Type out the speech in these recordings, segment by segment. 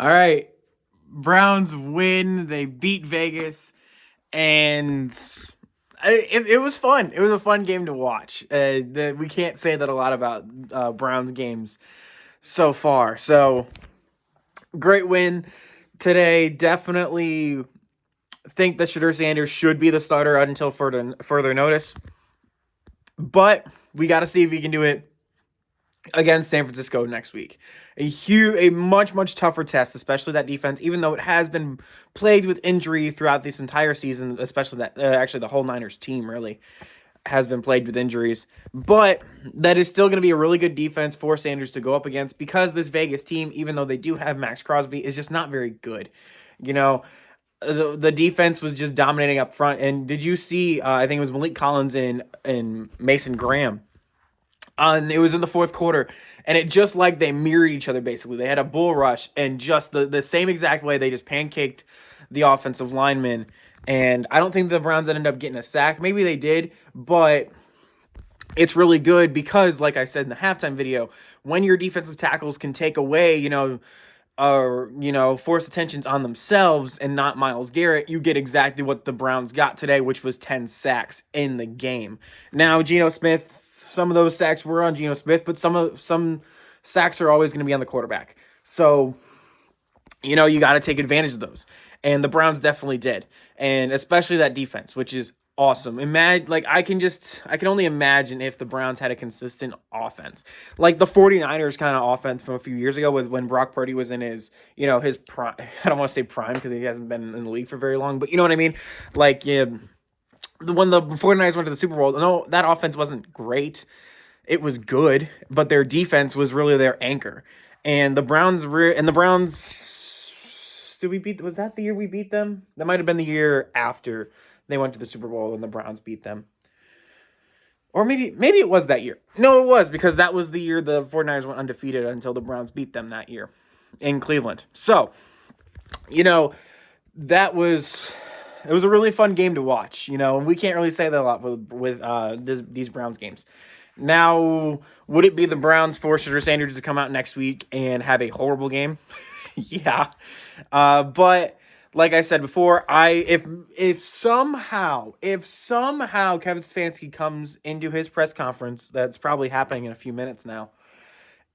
All right. Browns win. They beat Vegas, and it was fun. It was a fun game to watch. We can't say that a lot about Browns games so far. So great win today. Definitely think that Shadur Sanders should be the starter until further notice. But we got to see if he can do it against San Francisco next week. A much tougher test, especially that defense, even though it has been plagued with injury throughout this entire season, especially that actually the whole Niners team really has been plagued with injuries. But that is still going to be a really good defense for Sanders to go up against because this Vegas team, even though they do have Max Crosby, is just not very good. You know, the defense was just dominating up front. And did you see? I think it was Malik Collins and Mason Graham. And it was in the fourth quarter, and it just like they mirrored each other basically. They had a bull rush, and just the same exact way they just pancaked the offensive linemen. And I don't think the Browns ended up getting a sack. Maybe they did, but it's really good because, like I said in the halftime video, when your defensive tackles can take away, force attentions on themselves and not Myles Garrett, you get exactly what the Browns got today, which was 10 sacks in the game. Now, Geno Smith, some of those sacks were on Geno Smith, but some sacks are always going to be on the quarterback. So, you got to take advantage of those. And the Browns definitely did. And especially that defense, which is awesome. I can only imagine if the Browns had a consistent offense. Like the 49ers kind of offense from a few years ago when Brock Purdy was in his prime. I don't want to say prime because he hasn't been in the league for very long, but you know what I mean? Like, yeah, when the 49ers went to the Super Bowl, no, that offense wasn't great. It was good, but their defense was really their anchor. And the Browns did we beat? Was that the year we beat them? That might have been the year after they went to the Super Bowl and the Browns beat them. Or maybe it was that year. No, it was because that was the year the 49ers went undefeated until the Browns beat them that year in Cleveland. So, that was it was a really fun game to watch, and we can't really say that a lot with these Browns games. Now, would it be the Browns for Shadur Sanders to come out next week and have a horrible game? Yeah. But like I said before, if somehow Kevin Stefanski comes into his press conference, that's probably happening in a few minutes now,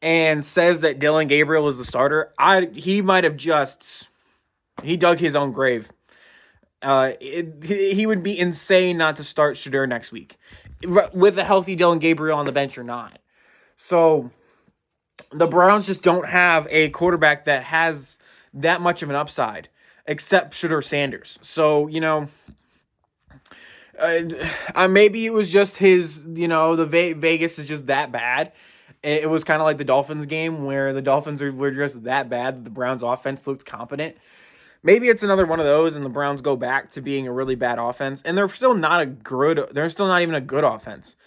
and says that Dylan Gabriel is the starter, he might have he dug his own grave. He would be insane not to start Shadur next week with a healthy Dylan Gabriel on the bench or not. So the Browns just don't have a quarterback that has that much of an upside except Shadur Sanders. So, maybe it was just Vegas is just that bad. It was kind of like the Dolphins game where the Dolphins were just that bad that the Browns offense looked competent. Maybe it's another one of those, and the Browns go back to being a really bad offense, and they're still not even a good offense.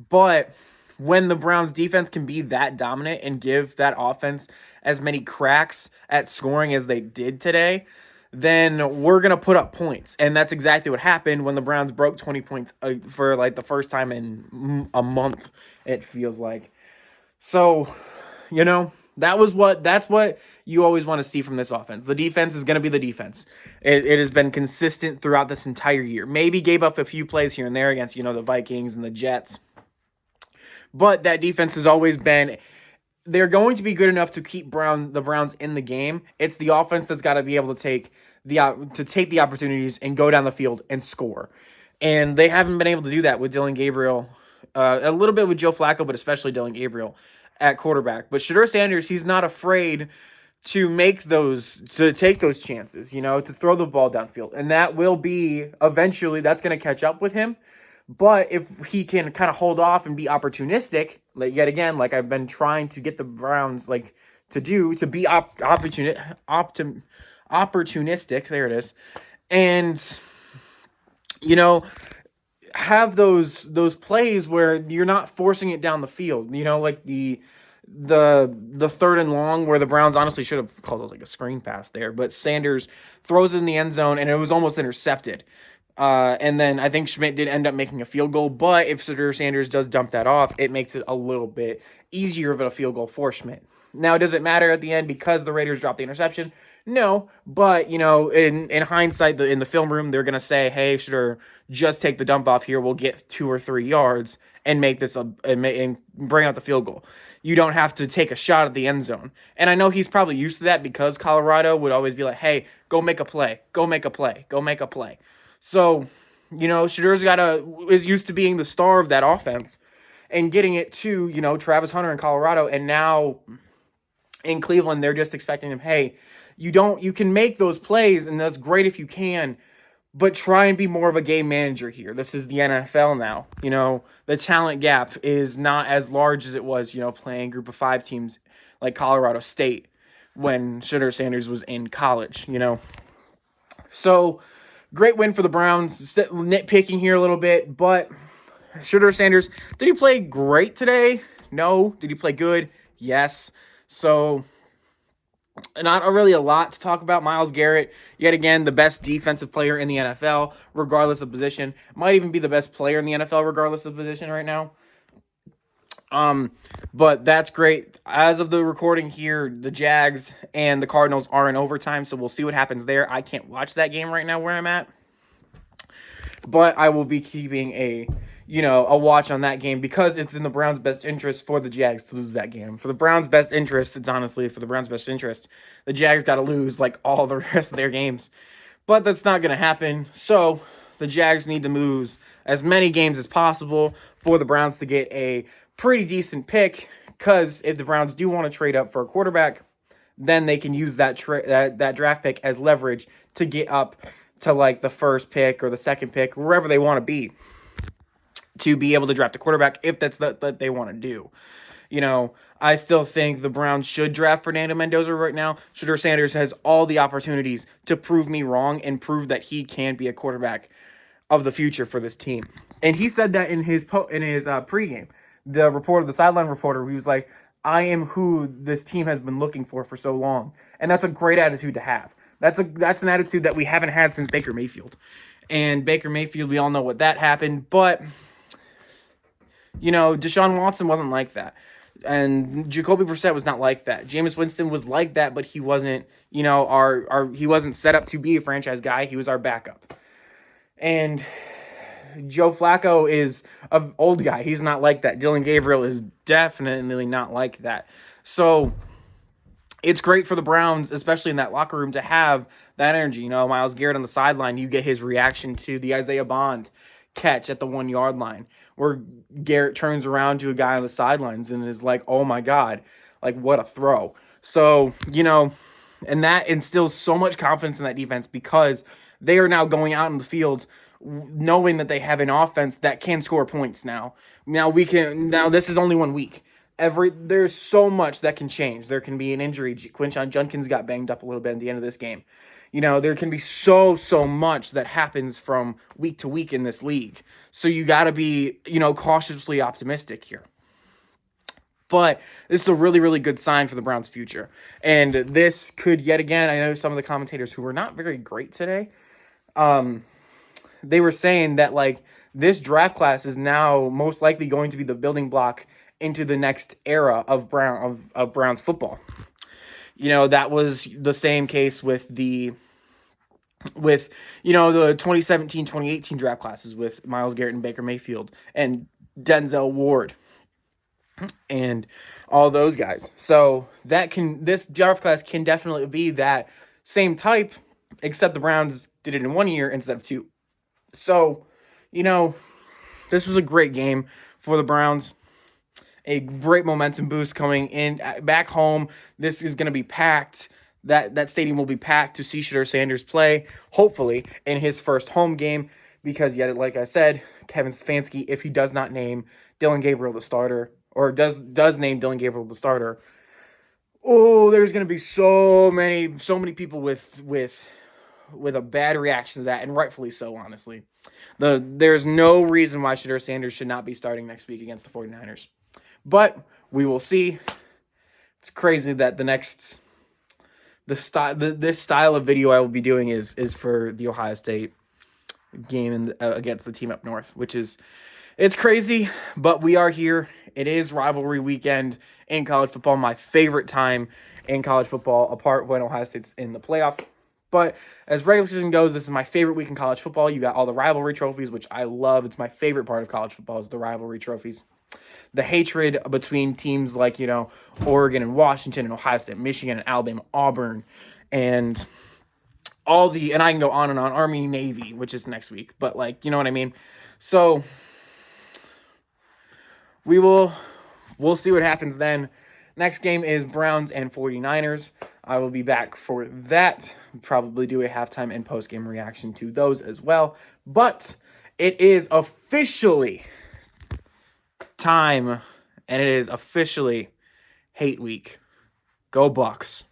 But when the Browns defense can be that dominant and give that offense as many cracks at scoring as they did today, then we're going to put up points. And that's exactly what happened when the Browns broke 20 points for like the first time in a month, it feels like. So, that's what you always want to see from this offense. The defense is going to be the defense. It has been consistent throughout this entire year. Maybe gave up a few plays here and there against, the Vikings and the Jets. But that defense has always been, they're going to be good enough to keep the Browns in the game. It's the offense that's got to be able to take the opportunities and go down the field and score. And they haven't been able to do that with Dylan Gabriel, a little bit with Joe Flacco, but especially Dylan Gabriel at quarterback. But Shadur Sanders, he's not afraid to take those chances, to throw the ball downfield. And that will be, eventually, that's going to catch up with him. But if he can kind of hold off and be opportunistic, yet again, like I've been trying to get the Browns to be opportunistic, there it is, and have those plays where you're not forcing it down the field. Like the third and long where the Browns honestly should have called it like a screen pass there, but Sanders throws it in the end zone and it was almost intercepted. And then I think Schmidt did end up making a field goal, but if Shadur Sanders does dump that off, it makes it a little bit easier of a field goal for Schmidt. Now, does it matter at the end because the Raiders dropped the interception? No, but in hindsight, in the film room, they're gonna say, "Hey, should just take the dump off here? We'll get 2 or 3 yards and make this and bring out the field goal. You don't have to take a shot at the end zone." And I know he's probably used to that because Colorado would always be like, "Hey, go make a play, go make a play, go make a play." So, Shadur's is used to being the star of that offense and getting it to Travis Hunter in Colorado, and now in Cleveland, they're just expecting him, hey, you can make those plays, and that's great if you can, but try and be more of a game manager here. This is the NFL now. The talent gap is not as large as it was, playing group of 5 teams like Colorado State when Shedeur Sanders was in college, So, great win for the Browns. Nitpicking here a little bit, but Shedeur Sanders, did he play great today? No. Did he play good? Yes. So, not really a lot to talk about. Myles Garrett, yet again, the best defensive player in the NFL, regardless of position. Might even be the best player in the NFL, regardless of position right now. But that's great. As of the recording here, the Jags and the Cardinals are in overtime, so we'll see what happens there. I can't watch that game right now where I'm at, but I will be keeping a watch on that game because it's in the Browns' best interest for the Jags to lose that game. For the Browns' best interest, it's honestly for the Browns' best interest, the Jags got to lose like all the rest of their games. But that's not going to happen. So the Jags need to lose as many games as possible for the Browns to get a pretty decent pick, because if the Browns do want to trade up for a quarterback, then they can use that draft pick as leverage to get up to like the first pick or the second pick, wherever they want to be able to draft a quarterback if that's what they want to do. I still think the Browns should draft Fernando Mendoza right now. Shedeur Sanders has all the opportunities to prove me wrong and prove that he can be a quarterback of the future for this team. And he said that in his pregame. The sideline reporter, he was like, "I am who this team has been looking for so long," and that's a great attitude to have. That's an attitude that we haven't had since Baker Mayfield. And Baker Mayfield, we all know what that happened, but Deshaun Watson wasn't like that. And Jacoby Brissett was not like that. Jameis Winston was like that, but he wasn't, he wasn't set up to be a franchise guy. He was our backup. And Joe Flacco is an old guy. He's not like that. Dylan Gabriel is definitely not like that. So it's great for the Browns, especially in that locker room, to have that energy. Myles Garrett on the sideline, you get his reaction to the Isaiah Bond catch at the 1-yard line, where Garrett turns around to a guy on the sidelines and is like, "Oh my God, like what a throw." So, and that instills so much confidence in that defense because they are now going out in the field knowing that they have an offense that can score points now. Now this is only 1 week. There's so much that can change. There can be an injury. Quinshon Judkins got banged up a little bit at the end of this game. There can be so much that happens from week to week in this league. So you got to be, cautiously optimistic here. But this is a really, really good sign for the Browns' future. And this could, yet again, I know some of the commentators who were not very great today, they were saying that, like, this draft class is now most likely going to be the building block into the next era of Browns football. That was the same case with the 2017-2018 draft classes with Myles Garrett and Baker Mayfield and Denzel Ward and all those guys. So this draft class can definitely be that same type, except the Browns did it in 1 year instead of 2. So, this was a great game for the Browns. A great momentum boost coming in back home. This is going to be packed. That stadium will be packed to see Shedeur Sanders play, hopefully, in his first home game. Because, yet, like I said, Kevin Stefanski, if he does not name Dylan Gabriel the starter, or does name Dylan Gabriel the starter, there's going to be so many people with a bad reaction to that, and rightfully so, honestly. There's no reason why Shedeur Sanders should not be starting next week against the 49ers. But we will see. It's crazy that this style of video I will be doing is for the Ohio State game against the team up north, it's crazy, but we are here, It is rivalry weekend in college football, my favorite time in college football, apart when Ohio State's in the playoff. But as regular season goes, this is my favorite week in college football. You got all the rivalry trophies, which I love. It's my favorite part of college football is the rivalry trophies. The hatred between teams like, Oregon and Washington and Ohio State, Michigan and Alabama, Auburn, and and I can go on and on, Army, Navy, which is next week. But, you know what I mean? So we'll see what happens then. Next game is Browns and 49ers. I will be back for that. Probably do a halftime and post-game reaction to those as well. But it is officially time, and it is officially hate week. Go Bucks.